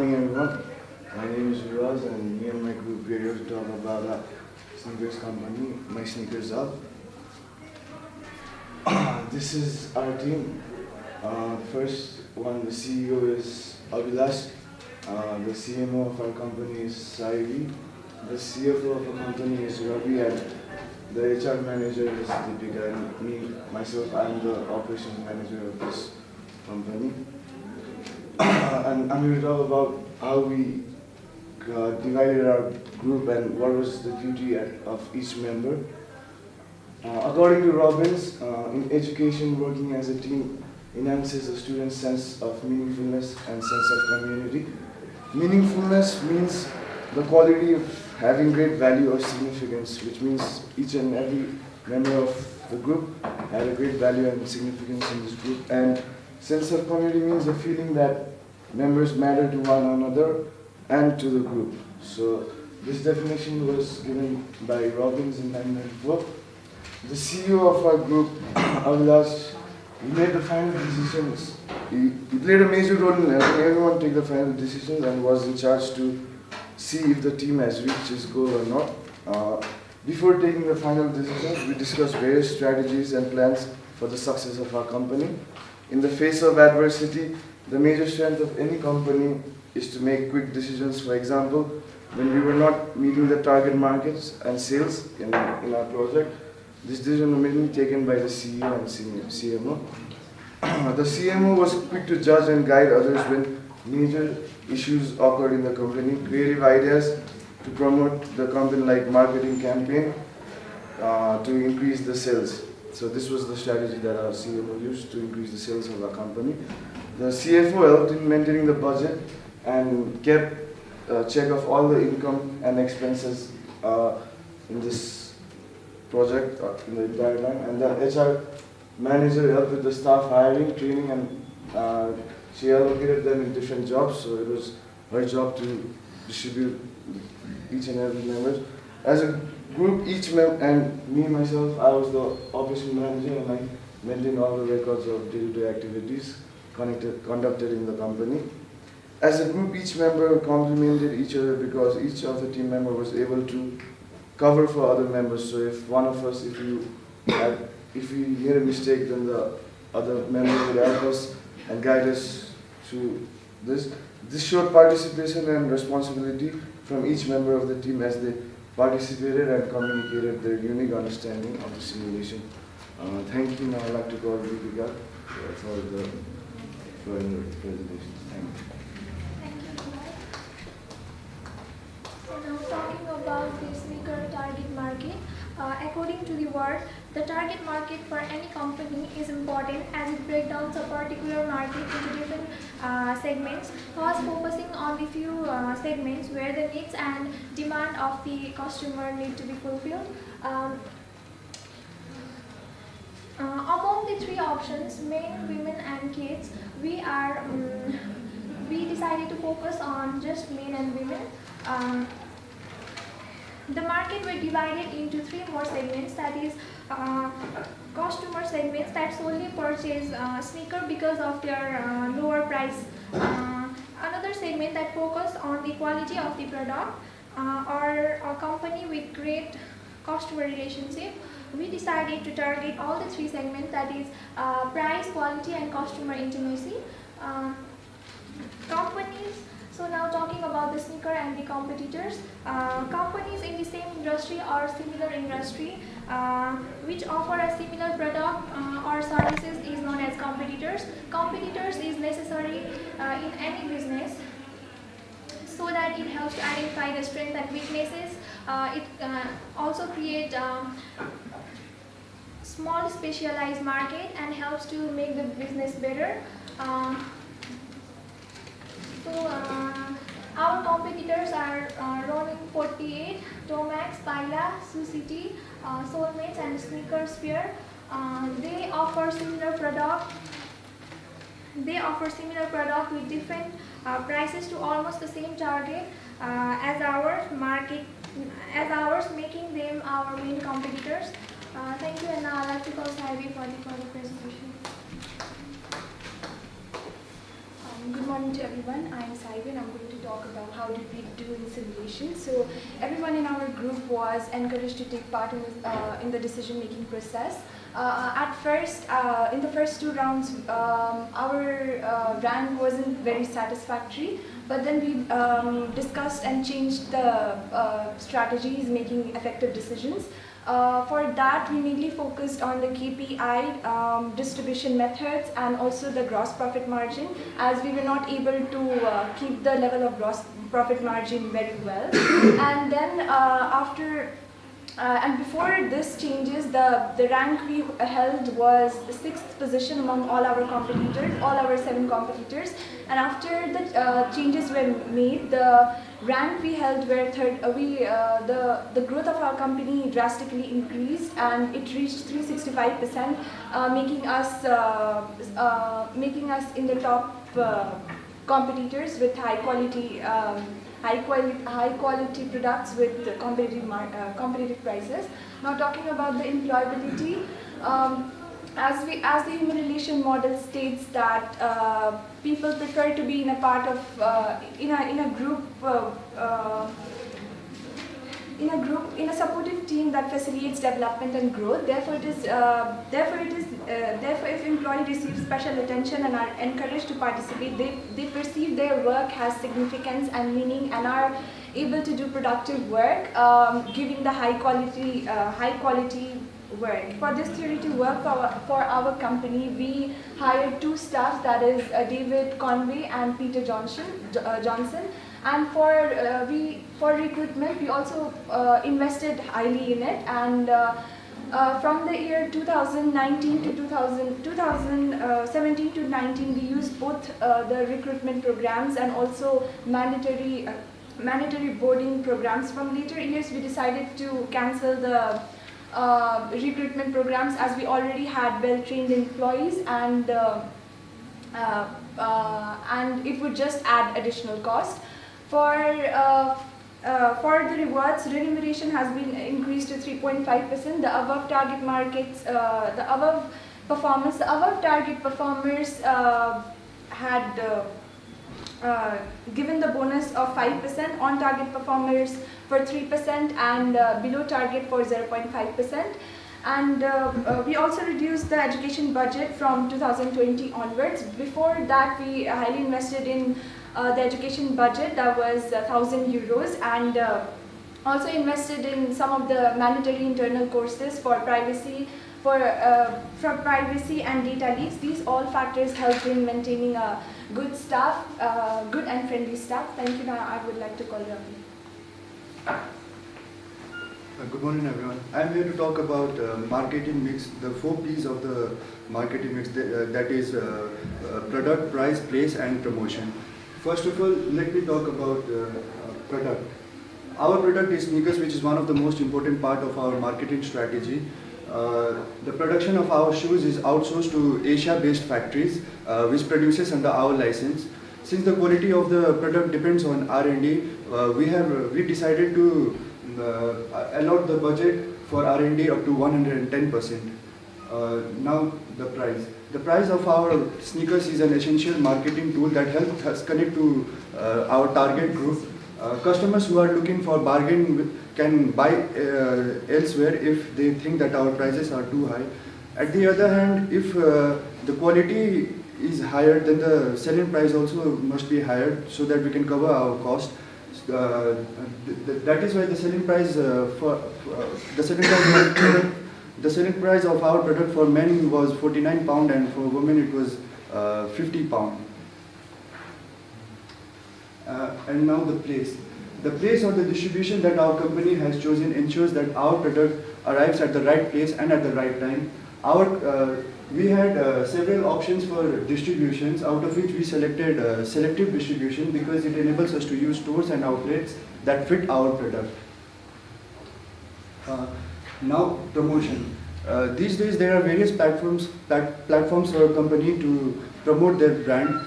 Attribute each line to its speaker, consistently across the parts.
Speaker 1: morning, everyone. My name is Viraz, and me and my group we are here to talk about a sneakers company, My Sneakers Up. This is our team. First one, the CEO is Abhilash. The CMO of our company is Saidi. The CFO of the company is Ravi, and the HR manager is Deepika. And myself, I'm the operations manager of this company. And I'm here to talk about how we divided our group and what was the duty of each member. According to Robbins, in education, working as a team enhances a student's sense of meaningfulness and sense of community. Meaningfulness means the quality of having great value or significance, which means each and every member of the group had a great value and significance in this group. And sense of community means the feeling that members matter to one another and to the group. So this definition was given by Robbins in 1994. The CEO of our group, Avinash, he made the final decisions. He played a major role in helping everyone take the final decisions and was in charge to see if the team has reached its goal or not. Before taking the final decisions, we discussed various strategies and plans for the success of our company. In the face of adversity, the major strength of any company is to make quick decisions. For example, when we were not meeting the target markets and sales in our project, this decision was mainly taken by the CEO and CMO. The CMO was quick to judge and guide others when major issues occurred in the company. Creative ideas to promote the company, like marketing campaign to increase the sales. So this was the strategy that our CMO used to increase the sales of our company. The CFO helped in maintaining the budget and kept check of all the income and expenses in this project in the entire time. And the HR manager helped with the staff hiring, training, and she allocated them in different jobs. So it was her job to distribute each and every member. As a group, each member, and me myself, I was the operation manager, and I maintained all the records of day-to-day activities conducted in the company. As a group, each member complemented each other because each of the team member was able to cover for other members. So if one of us, if we made a mistake, then the other member would help us and guide us through this. This showed participation and responsibility from each member of the team as they participated and communicated their unique understanding of the simulation. Thank you. Now I'd like to call Deepika for the presentation. Thank you.
Speaker 2: So now talking about the sneaker target market. According to the word, the target market for any company is important as it breaks down a particular market into different segments, thus focusing on the few segments where the needs and demand of the customer need to be fulfilled. Among the three options, men, women and kids, we decided to focus on just men and women. The market were divided into three more segments, that is customer segments that solely purchase sneaker because of their lower price. Another segment that focus on the quality of the product or a company with great customer relationship. We decided to target all the three segments, that is price, quality and customer intimacy. Companies. So now talking about the sneaker and the competitors. Companies in the same industry or similar industry which offer a similar product or services is known as competitors. Competitors is necessary in any business so that it helps to identify the strengths and weaknesses. It also create small specialized market and helps to make the business better. Our competitors are Ronin 48, Tomax, Pila, Sucity, Soulmates and Sneaker Sphere. They offer similar product with different prices to almost the same target as ours, making them our main competitors. Thank you, and now I'd like to call Saidi for the further presentation.
Speaker 3: Good morning to everyone. I am Saidi and I'm going to talk about how did we do in simulation. So everyone in our group was encouraged to take part in the decision-making process. At first, in the first 2 rounds, our rank wasn't very satisfactory, but then we discussed and changed the strategies, making effective decisions. For that, we mainly focused on the KPI distribution methods and also the gross profit margin, as we were not able to keep the level of gross profit margin very well. And then and before this changes, the rank we held was the 6th position among all our competitors, all our 7 competitors. And after the changes were made, the rank we held were third. The growth of our company drastically increased, and it reached 365%, making us in the top competitors with high quality products with competitive prices. Now talking about the employability, as the human relation model states that people prefer to be in a part of in a supportive team that facilitates development and growth. Therefore, if employee receives special attention and are encouraged to participate, they perceive their work has significance and meaning and are able to do productive work, giving the high quality work. For this theory to work for our company, we hired 2 staffs, that is David Conway and Peter Johnson. And for recruitment, we also invested highly in it. And from the year 2017 to 19, we used both the recruitment programs and also mandatory boarding programs. From later years, we decided to cancel the recruitment programs, as we already had well-trained employees, and it would just add additional cost. For the rewards, remuneration has been increased to 3.5%. The above target performers had given the bonus of 5%, on target performers for 3%, and below target for 0.5%. And we also reduced the education budget from 2020 onwards. Before that, we highly invested in the education budget, that was €1,000, and also invested in some of the mandatory internal courses for privacy and data leaks. These all factors helped in maintaining a good and friendly staff. Thank you. Now I would like to call Ravi.
Speaker 4: Good morning, everyone. I'm here to talk about marketing mix, the 4 P's of the marketing mix, that is product, price, place, and promotion. First of all, let me talk about product. Our product is sneakers, which is one of the most important part of our marketing strategy. The production of our shoes is outsourced to Asia-based factories, which produces under our license. Since the quality of the product depends on R&D, we decided to allot the budget for R&D up to 110%. Now the price. The price of our sneakers is an essential marketing tool that helps us connect to our target group. Customers who are looking for bargain can buy elsewhere if they think that our prices are too high. At the other hand, if the quality is higher, then the selling price also must be higher so that we can cover our cost. That is why the selling price the selling price of our product for men was £49 and for women it was £50. And now the place. The place or the distribution that our company has chosen ensures that our product arrives at the right place and at the right time. We had several options for distributions, out of which we selected selective distribution because it enables us to use stores and outlets that fit our product. Now promotion. These days there are various platforms for a company to promote their brand.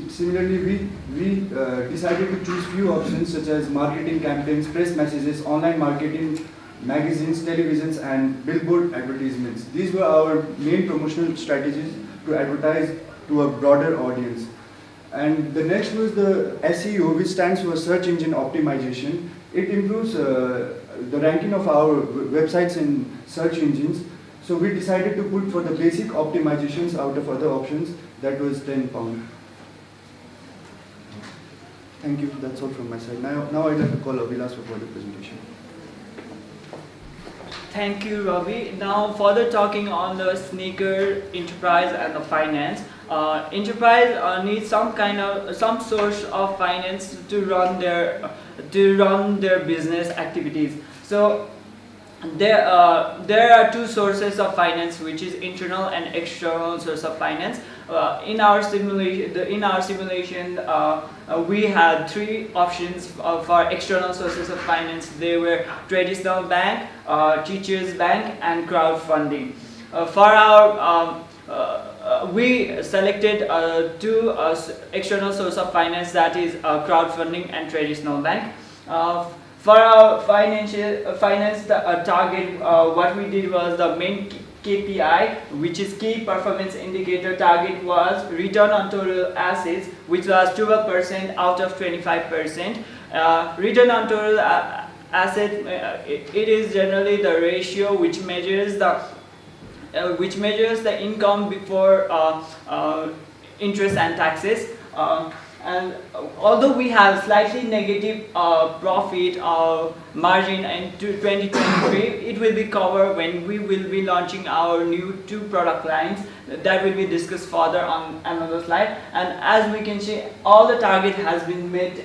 Speaker 4: Similarly, we decided to choose few options such as marketing campaigns, press messages, online marketing, magazines, televisions, and billboard advertisements. These were our main promotional strategies to advertise to a broader audience. And the next was the SEO, which stands for Search Engine Optimization. It improves the ranking of our websites in search engines. So we decided to put for the basic optimizations out of other options. That was £10. Thank you. That's all from my side. Now I'd like to call Avilas for further presentation.
Speaker 5: Thank you, Ravi. Now, further talking on the sneaker enterprise and the finance. Enterprise needs some source of finance to run their business activities. So there are two sources of finance, which is internal and external source of finance. In our simulation, we had three options for external sources of finance. They were traditional bank, teachers bank, and crowdfunding. We selected two external source of finance, that is crowdfunding and traditional bank. For our finance target, what we did was the main KPI, which is key performance indicator target, was return on total assets, which was 12% out of 25%. Return on total asset, it is generally the ratio which measures the income before interest and taxes. And although we have slightly negative profit margin in 2023, it will be covered when we will be launching our new two product lines. That will be discussed further on another slide. And as we can see, all the target has been met.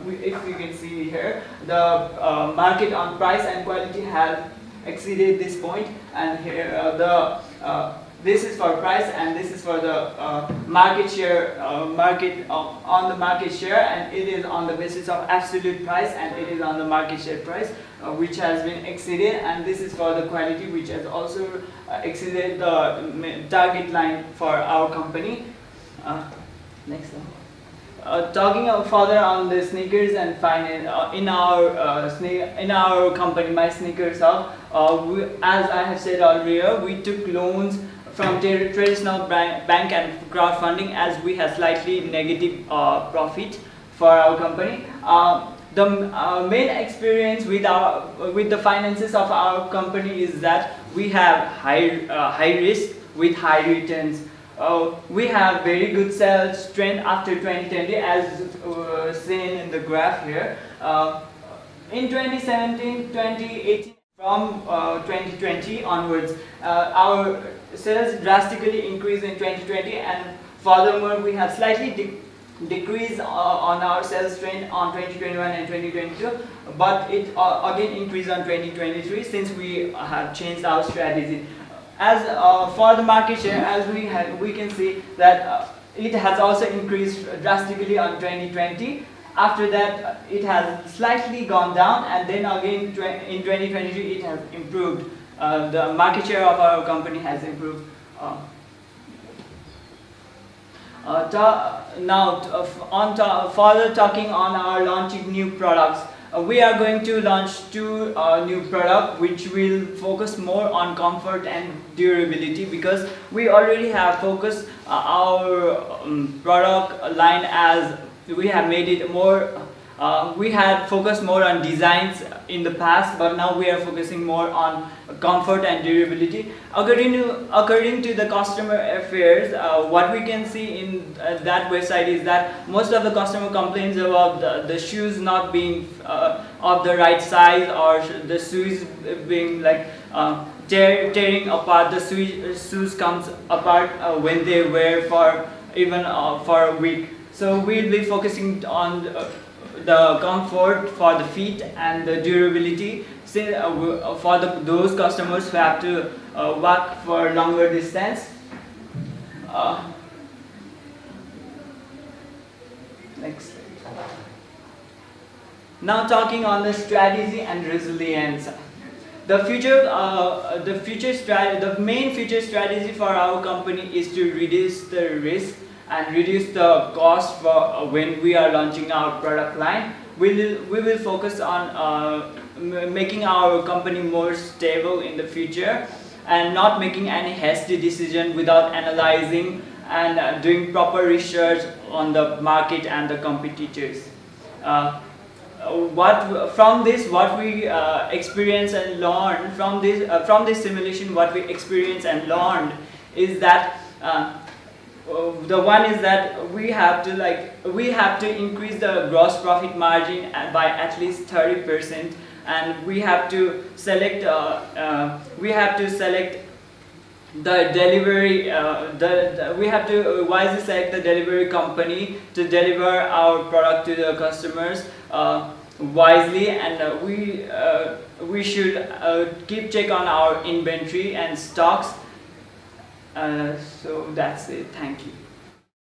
Speaker 5: If you can see here, the market on price and quality has exceeded this point, and here this is for price and this is for the market share, on the market share, and it is on the basis of absolute price, and it is on the market share price, which has been exceeded, and this is for the quality, which has also exceeded the target line for our company. Next one. Talking further on the sneakers and finance, in our company, My Sneakers Hub, as I have said earlier, we took loans from traditional bank and crowdfunding, as we have slightly negative profit for our company. The main experience with the finances of our company is that we have high risk with high returns. We have very good sales trend after 2020, as seen in the graph here. In 2017, 2018, from 2020 onwards, our sales drastically increased in 2020, and furthermore we have slightly decreased on our sales trend on 2021 and 2022, but it again increased on 2023 since we have changed our strategy. As for the market share, as we can see that it has also increased drastically on 2020. After that, it has slightly gone down, and then again in 2023 it has improved. The market share of our company has improved. Further talking on our launching new products. We are going to launch two new products which will focus more on comfort and durability, because we already have focused our product line, as we have made it more. We had focused more on designs in the past, but now we are focusing more on comfort and durability. According to the customer affairs, what we can see in that website is that most of the customer complains about the shoes not being of the right size, or the shoes being like tearing apart. The shoes comes apart when they wear for even for a week. So we'll be focusing on the comfort for the feet and the durability, for those customers who have to walk for longer distance. Next. Now talking on the strategy and resilience. The main future strategy for our company is to reduce the risk and reduce the cost for when we are launching our product line. We will focus on making our company more stable in the future. and not making any hasty decision without analyzing and doing proper research on the market and the competitors. From this, what we experience and learn from this simulation, what we experience and learned is that the one is that we have to increase the gross profit margin by at least 30%, and we have to select the delivery. We have to wisely select the delivery company to deliver our product to the customers wisely, and we should keep check on our inventory and stocks. So that's it. Thank you.